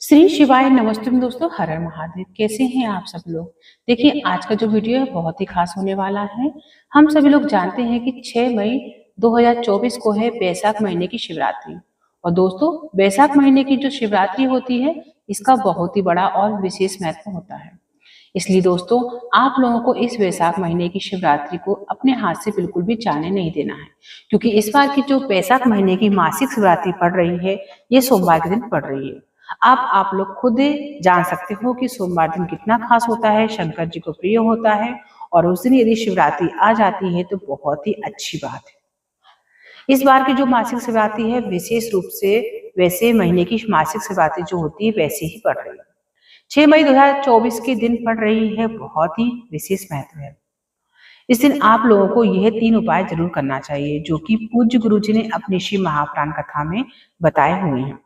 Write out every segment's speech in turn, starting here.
श्री शिवाय नमस्ते दोस्तों। हर हर महादेव। कैसे हैं आप सब लोग। देखिए, आज का जो वीडियो है बहुत ही खास होने वाला है। हम सभी लोग जानते हैं कि 6 मई 2024 को है बैसाख महीने की शिवरात्रि। और दोस्तों, बैसाख महीने की जो शिवरात्रि होती है इसका बहुत ही बड़ा और विशेष महत्व होता है। इसलिए दोस्तों, आप लोगों को इस वैशाख महीने की शिवरात्रि को अपने हाथ से बिल्कुल भी जाने नहीं देना है, क्योंकि इस बार की जो बैसाख महीने की मासिक शिवरात्रि पड़ रही है ये सोमवार के दिन पड़ रही है। अब आप लोग खुद जान सकते हो कि सोमवार दिन कितना खास होता है, शंकर जी को प्रिय होता है। और उस दिन यदि शिवरात्रि आ जाती है तो बहुत ही अच्छी बात है। इस बार की जो मासिक शिवरात्रि है विशेष रूप से वैसे महीने की मासिक शिवरात्रि जो होती है वैसे ही पड़ रही है। 6 मई 2024 के दिन पड़ रही है, बहुत ही विशेष महत्व है। इस दिन आप लोगों को यह 3 उपाय जरूर करना चाहिए जो कि पूज्य गुरु जी ने अपनी शिव महापुराण कथा में बताए हुए हैं,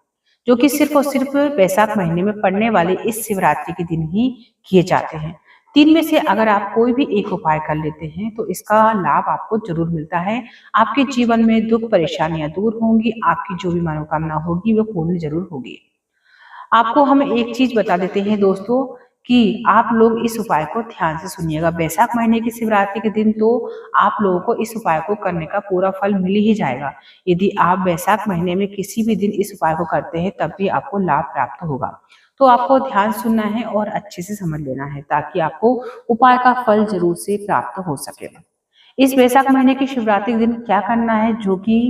जो कि सिर्फ और सिर्फ बैसाख महीने में पड़ने वाले इस शिवरात्रि के दिन ही किए जाते हैं। 3 में से अगर आप कोई भी एक उपाय कर लेते हैं तो इसका लाभ आपको जरूर मिलता है। आपके जीवन में दुख परेशानियां दूर होंगी, आपकी जो भी मनोकामना होगी वो पूर्ण जरूर होगी। आपको हम एक चीज बता देते हैं दोस्तों कि आप लोग इस उपाय को ध्यान से सुनिएगा। बैसाख महीने की शिवरात्रि के दिन तो आप लोगों को इस उपाय को करने का पूरा फल मिल ही जाएगा। यदि आप बैसाख महीने में किसी भी दिन इस उपाय को करते हैं तब भी आपको लाभ प्राप्त होगा। तो आपको ध्यान सुनना है और अच्छे से समझ लेना है ताकि आपको उपाय का फल जरूर से प्राप्त हो सके। इस बैसाख महीने की शिवरात्रि के दिन क्या करना है जो कि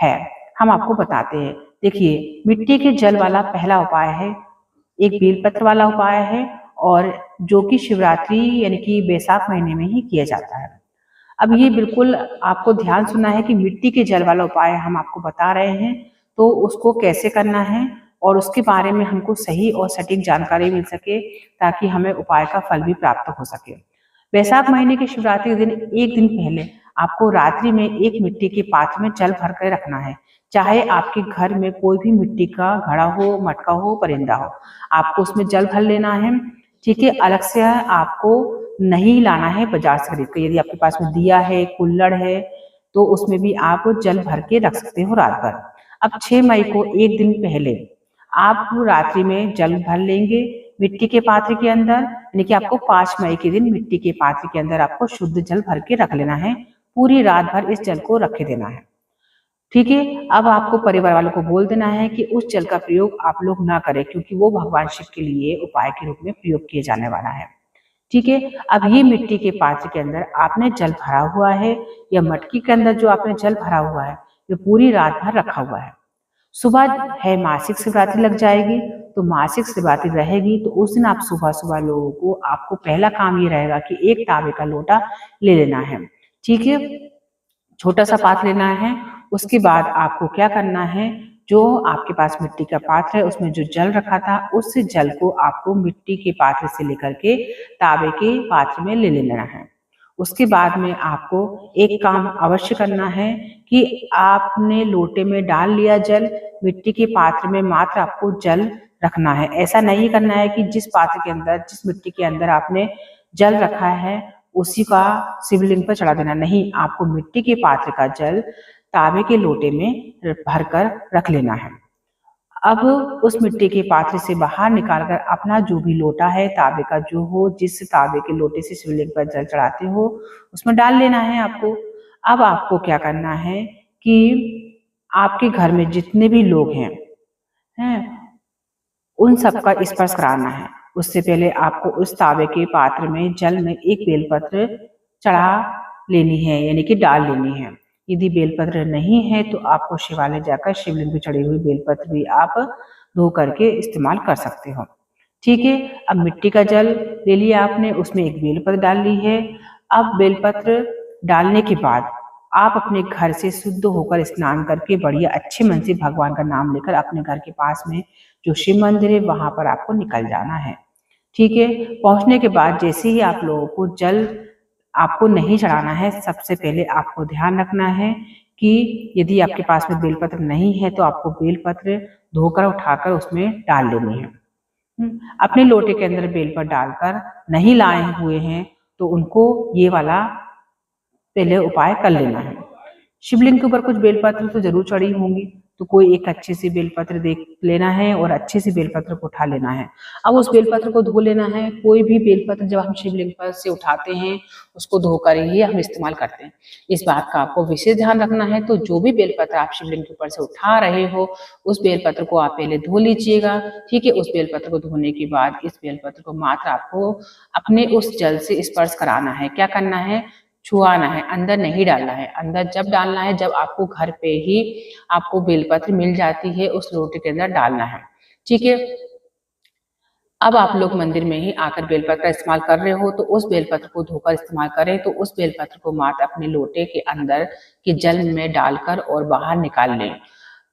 है हम आपको बताते हैं। देखिए, मिट्टी के जल वाला पहला उपाय है, एक बेलपत्र वाला उपाय है, और जो कि शिवरात्रि यानी कि बैसाख महीने में ही किया जाता है। अब ये बिल्कुल आपको ध्यान सुनना है कि मिट्टी के जल वाला उपाय हम आपको बता रहे हैं, तो उसको कैसे करना है और उसके बारे में हमको सही और सटीक जानकारी मिल सके ताकि हमें उपाय का फल भी प्राप्त हो सके। बैसाख महीने की शिवरात्रि के दिन एक दिन पहले आपको रात्रि में एक मिट्टी के पात्र में जल भर कर रखना है। चाहे आपके घर में कोई भी मिट्टी का घड़ा हो, मटका हो, परिंदा हो, आपको उसमें जल भर लेना है। ठीक है, अलग से आपको नहीं लाना है बाजार से खरीद कर। यदि आपके पास में दिया है, कुल्हड़ है, तो उसमें भी आप जल भर के रख सकते हो रात भर। अब 6 मई को एक दिन पहले आप रात्रि में जल भर लेंगे मिट्टी के पात्र के अंदर, यानी कि आपको 5 मई के दिन मिट्टी के पात्र के अंदर आपको शुद्ध जल भर के रख लेना है। पूरी रात भर इस जल को रखे देना है। ठीक है, अब आपको परिवार वालों को बोल देना है कि उस जल का प्रयोग आप लोग ना करें, क्योंकि वो भगवान शिव के लिए उपाय के रूप में प्रयोग किए जाने वाला है। ठीक है, अब ये मिट्टी के पात्र के अंदर आपने जल भरा हुआ है या मटकी के अंदर जो आपने जल भरा हुआ है ये पूरी रात भर रखा हुआ है। सुबह है मासिक शिवरात्रि लग जाएगी, तो मासिक शिवरात्रि रहेगी तो उस दिन आप सुबह सुबह लोगों को आपको पहला काम ये रहेगा कि एक तांबे का लोटा ले लेना है। ठीक है, छोटा सा पात्र लेना है। उसके बाद आपको क्या करना है, जो आपके पास मिट्टी का पात्र है उसमें जो जल रखा था उस जल को आपको मिट्टी के पात्र से लेकर के तांबे के पात्र में ले लेना है। उसके बाद में आपको एक काम अवश्य करना है कि आपने लोटे में डाल लिया जल, मिट्टी के पात्र में मात्र आपको जल रखना है। ऐसा नहीं करना है कि जिस पात्र के अंदर, जिस मिट्टी के अंदर आपने जल रखा है उसी का शिवलिंग पर चढ़ा देना। नहीं, आपको मिट्टी के पात्र का जल तांबे के लोटे में भरकर रख लेना है। अब उस मिट्टी के पात्र से बाहर निकालकर अपना जो भी लोटा है तांबे का जो हो, जिस तांबे के लोटे से शिवलिंग पर जल चढ़ाते हो उसमें डाल लेना है आपको। अब आपको क्या करना है कि आपके घर में जितने भी लोग हैं उन सबका स्पर्श कराना है। उससे पहले आपको उस तांबे के पात्र में जल में एक बेलपत्र चढ़ा लेनी है, यानी कि डाल लेनी है। यदि बेलपत्र नहीं है तो आपको शिवालय जाकर शिवलिंग पर चढ़ी हुई बेलपत्र भी आप धो करके इस्तेमाल कर सकते हो। ठीक है, अब मिट्टी का जल ले लिया आपने, उसमें एक बेलपत्र डाल ली है। अब बेलपत्र डालने के बाद आप अपने घर से शुद्ध होकर स्नान करके बढ़िया अच्छे मन से भगवान का नाम लेकर अपने घर के पास में जो शिव मंदिर है वहां पर आपको निकल जाना है। ठीक है, पहुंचने के बाद जैसे ही आप लोगों को जल आपको नहीं चढ़ाना है, सबसे पहले आपको ध्यान रखना है कि यदि आपके पास में बेलपत्र नहीं है तो आपको बेलपत्र धोकर उठाकर उसमें डाल लेनी है। अपने लोटे के अंदर बेलपत्र डालकर नहीं लाए हुए हैं तो उनको ये वाला पहले उपाय कर लेना है। शिवलिंग के ऊपर कुछ बेलपत्र तो जरूर चढ़ी होंगी, तो कोई एक अच्छी सी बेलपत्र देख लेना है और अच्छी सी बेलपत्र को उठा लेना है। अब उस बेलपत्र को धो लेना है। कोई भी बेलपत्र जब हम शिवलिंग पर से उठाते हैं उसको धोकर ही हम इस्तेमाल करते हैं। इस बात का आपको विशेष ध्यान रखना है। तो जो भी बेलपत्र आप शिवलिंग के ऊपर से उठा रहे हो उस बेलपत्र को आप पहले धो लीजिएगा। ठीक है, उस बेलपत्र को धोने के बाद इस बेलपत्र को मात्र आपको अपने उस जल से स्पर्श कराना है। क्या करना है? छुआना है, अंदर नहीं डालना है। अंदर जब डालना है जब आपको घर पे ही आपको बेलपत्र मिल जाती है उस लोटे के अंदर डालना है। ठीक है, अब आप लोग मंदिर में ही आकर बेलपत्र का इस्तेमाल कर रहे हो तो उस बेलपत्र को धोकर इस्तेमाल करें। तो उस बेलपत्र को मात्र अपने लोटे के अंदर के जल में डालकर और बाहर निकाल लें।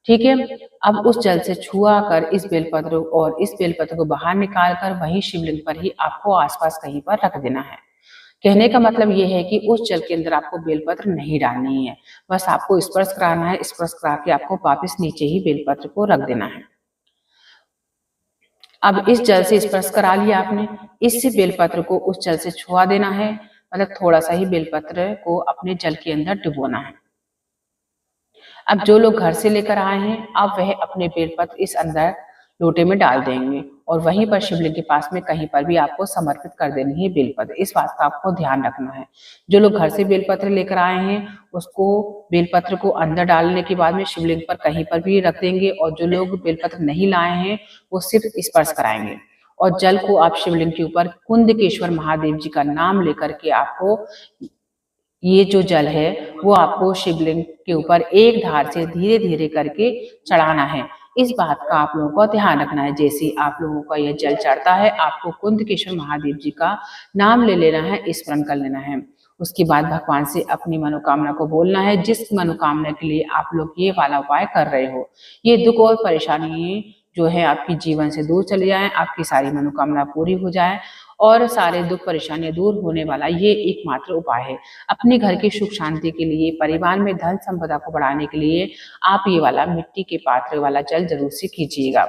ठीक है, अब उस जल से छुआ कर इस बेलपत्र को बाहर निकाल कर वही शिवलिंग पर ही आपको आसपास कहीं पर रख देना है। कहने का मतलब ये है कि उस जल के अंदर आपको बेलपत्र नहीं डालनी है, बस आपको स्पर्श कराना है। स्पर्श करा के आपको वापस नीचे ही बेलपत्र को रख देना है। अब इस जल से स्पर्श करा लिया आपने, इस बेलपत्र को उस जल से छुआ देना है। मतलब थोड़ा सा ही बेलपत्र को अपने जल के अंदर डुबोना है। अब जो लोग घर से लेकर आए हैं अब वह अपने बेलपत्र इस अंदर लोटे में डाल देंगे और वहीं पर शिवलिंग के पास में कहीं पर भी आपको समर्पित कर देनी है बेलपत्र। इस बात का आपको ध्यान रखना है। जो लोग घर से बेलपत्र लेकर आए हैं उसको बेलपत्र को अंदर डालने के बाद में शिवलिंग पर कहीं पर भी रख देंगे और जो लोग बेलपत्र नहीं लाए हैं वो सिर्फ स्पर्श कराएंगे और जल को आप शिवलिंग के ऊपर कुंदकेश्वर महादेव जी का नाम लेकर के आपको ये जो जल है वो आपको शिवलिंग के ऊपर एक धार से धीरे धीरे करके चढ़ाना है। इस बात का आप लोगों को ध्यान रखना है। जैसे आप लोगों का यह जल चढ़ता है आपको कुंदकेश्वर महादेव जी का नाम ले लेना है, स्मरण कर लेना है। उसके बाद भगवान से अपनी मनोकामना को बोलना है। जिस मनोकामना के लिए आप लोग ये वाला उपाय कर रहे हो, ये दुख और परेशानी जो है आपकी जीवन से दूर चली जाए, आपकी सारी मनोकामना पूरी हो जाए और सारे दुख परेशानियां दूर होने वाला ये एकमात्र उपाय है। अपने घर की सुख शांति के लिए, परिवार में धन संपदा को बढ़ाने के लिए आप ये वाला मिट्टी के पात्र वाला जल जरूर से कीजिएगा।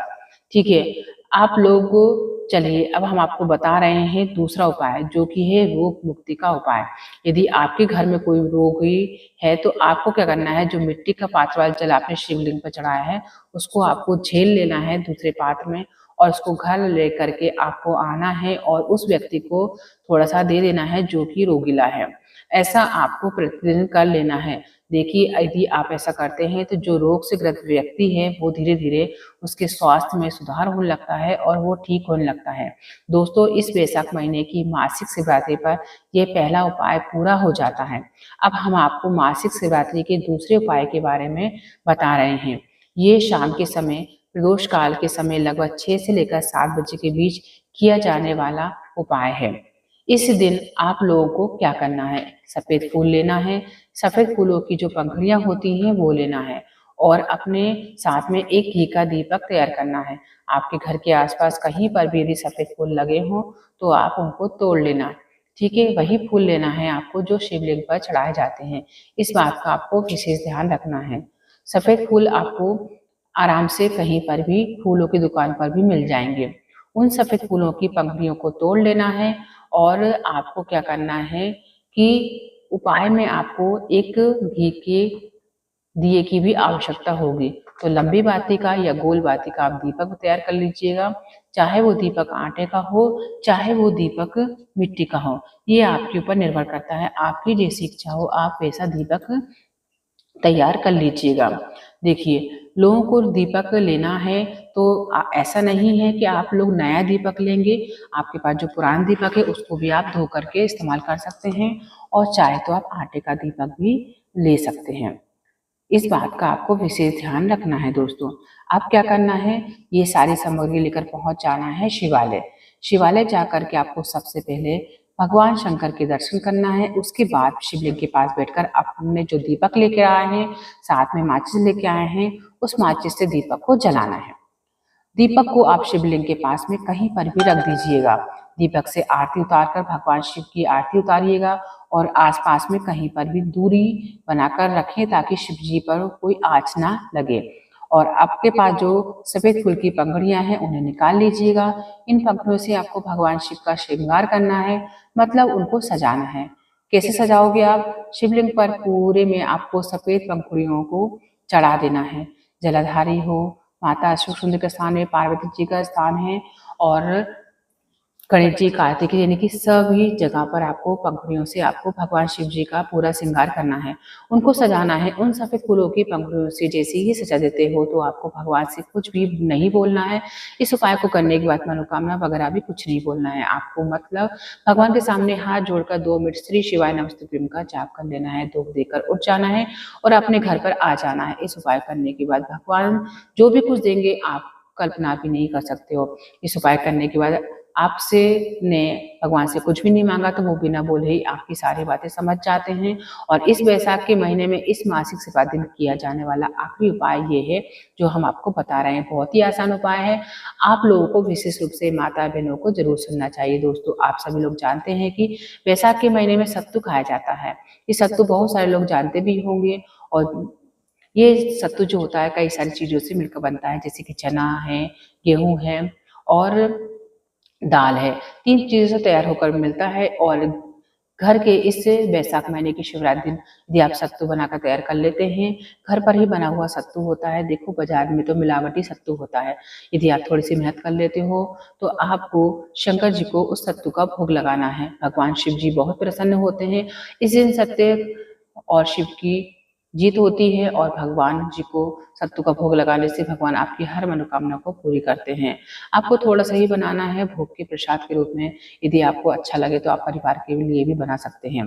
ठीक है, आप लोग चलिए अब हम आपको बता रहे हैं दूसरा उपाय जो कि है रोग मुक्ति का उपाय। यदि आपके घर में कोई रोगी है तो आपको क्या करना है, जो मिट्टी का पात्र वाला जल आपने शिवलिंग पर चढ़ाया है उसको आपको झेल लेना है दूसरे पात्र में और उसको घर ले करके आपको आना है और उस व्यक्ति को थोड़ा सा दे देना है जो कि रोगीला है। ऐसा आपको प्रतिदिन कर लेना है। देखिए यदि आप ऐसा करते हैं तो जो रोग से ग्रस्त व्यक्ति है वो धीरे धीरे उसके स्वास्थ्य में सुधार होने लगता है और वो ठीक होने लगता है। दोस्तों इस वैशाख महीने की मासिक शिवरात्रि पर यह पहला उपाय पूरा हो जाता है। अब हम आपको मासिक शिवरात्रि के दूसरे उपाय के बारे में बता रहे हैं। ये शाम के समय प्रदोष काल के समय लगभग 6 से लेकर 7 बजे के बीच किया जाने वाला उपाय है। इस दिन आप लोगों को क्या करना है, सफेद फूल लेना है। सफेद फूलों की जो पंखुड़ियां होती हैं वो लेना है और अपने साथ में एक घी का दीपक तैयार करना है। आपके घर के आसपास कहीं पर भी यदि सफेद फूल लगे हों तो आप उनको तोड़ लेना। ठीक है, वही फूल लेना है आपको जो शिवलिंग पर चढ़ाए जाते हैं। इस बात का आपको विशेष ध्यान रखना है। सफेद फूल आपको आराम से कहीं पर भी फूलों की दुकान पर भी मिल जाएंगे। उन सफेद फूलों की पंखुड़ियों को तोड़ लेना है और आपको क्या करना है कि उपाय में आपको एक घी के दिए की भी आवश्यकता होगी। तो लंबी बाती का या गोल बाती का आप दीपक तैयार कर लीजिएगा। चाहे वो दीपक आटे का हो चाहे वो दीपक मिट्टी का हो, ये आपके ऊपर निर्भर करता है। आपकी जैसी इच्छा हो आप वैसा दीपक तैयार कर लीजिएगा। देखिए लोगों को दीपक लेना है तो ऐसा नहीं है कि आप लोग नया दीपक लेंगे। आपके पास जो पुराना दीपक है उसको भी आप धो करके इस्तेमाल कर सकते हैं और चाहे तो आप आटे का दीपक भी ले सकते हैं। इस बात का आपको विशेष ध्यान रखना है दोस्तों। अब क्या करना है, ये सारी सामग्री लेकर पहुंच जाना है शिवालय। शिवालय जाकर के आपको सबसे पहले भगवान शंकर के दर्शन करना है। उसके बाद शिवलिंग के पास बैठकर अपने जो दीपक लेके आए हैं, साथ में माचिस लेके आए हैं, उस माचिस से दीपक को जलाना है। दीपक को आप शिवलिंग के पास में कहीं पर भी रख दीजिएगा। दीपक से आरती उतारकर भगवान शिव की आरती उतारिएगा और आसपास में कहीं पर भी दूरी बनाकर रखें ताकि शिव जी पर कोई आँच ना लगे। और आपके पास जो सफेद फूल की पंखुड़ियां हैं उन्हें निकाल लीजिएगा। इन पंखुड़ियों से आपको भगवान शिव का श्रृंगार करना है, मतलब उनको सजाना है। कैसे सजाओगे आप, शिवलिंग पर पूरे में आपको सफेद पंखुड़ियों को चढ़ा देना है। जलाधारी हो, माता अशोक सुंदर का स्थान है, पार्वती जी का स्थान है और गणेश जी, कार्तिकेय, यानी कि सभी जगह पर आपको पंखुड़ियों से आपको भगवान शिव जी का पूरा श्रृंगार करना है, उनको सजाना है। उन सफेद फूलों की पंखुड़ियों से जैसे ही सजा देते हो तो आपको भगवान से कुछ भी नहीं बोलना है। इस उपाय को करने के बाद मनोकामना वगैरह भी कुछ नहीं बोलना है आपको, मतलब भगवान के सामने हाथ जोड़कर 2 मिनट श्री शिवाय नमस्तुभ्यम का जाप कर लेना है, धूप देकर उठ जाना है और अपने घर पर आ जाना है। इस उपाय करने के बाद भगवान जो भी कुछ देंगे आप कल्पना भी नहीं कर सकते हो। इस उपाय करने के बाद आपसे ने भगवान से कुछ भी नहीं मांगा तो वो बिना बोले ही आपकी सारी बातें समझ जाते हैं। और इस वैशाख के महीने में इस मासिक से 7 दिन किया जाने वाला आखिरी उपाय ये है जो हम आपको बता रहे हैं। बहुत ही आसान उपाय है, आप लोगों को विशेष रूप से माता बहनों को जरूर सुनना चाहिए। दोस्तों, आप सभी लोग जानते हैं कि वैशाख के महीने में सत्तू खाया जाता है। ये सत्तू बहुत सारे लोग जानते भी होंगे और ये सत्तू जो होता है कई सारी चीजों से मिलकर बनता है, जैसे कि चना है, गेहूं है और दाल है। 3 चीज़ों से तैयार होकर मिलता है और घर के इस वैशाख महीने की शिवरात्रि दिन यदि आप सत्तू बनाकर तैयार कर लेते हैं, घर पर ही बना हुआ सत्तू होता है। देखो बाजार में तो मिलावटी सत्तू होता है। यदि आप थोड़ी सी मेहनत कर लेते हो तो आपको शंकर जी को उस सत्तू का भोग लगाना है। भगवान शिव जी बहुत प्रसन्न होते हैं। इस दिन सत्य और शिव की जीत होती है और भगवान जी को सत्तू का भोग लगाने से भगवान आपकी हर मनोकामना को पूरी करते हैं। आपको थोड़ा सा ही बनाना है भोग के प्रसाद के रूप में। यदि आपको अच्छा लगे तो आप परिवार के लिए भी बना सकते हैं।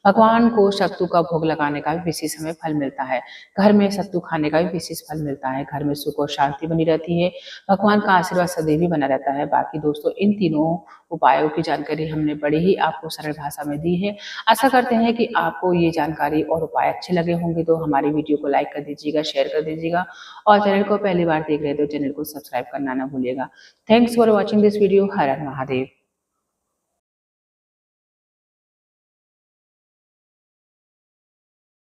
भगवान को सत्तू का भोग लगाने का भी विशेष हमें फल मिलता है। घर में सत्तू खाने का भी विशेष फल मिलता है। घर में सुख और शांति बनी रहती है। भगवान का आशीर्वाद सदैव ही बना रहता है। बाकी दोस्तों, इन तीनों उपायों की जानकारी हमने बड़ी ही आपको सरल भाषा में दी है। आशा करते हैं कि आपको ये जानकारी और उपाय अच्छे लगे होंगे, तो हमारी वीडियो को लाइक कर दीजिएगा, शेयर कर दीजिएगा और चैनल को पहली बार देख रहे हो तो चैनल को सब्सक्राइब करना ना भूलिएगा। Thanks for watching this video. Her her Mahadev.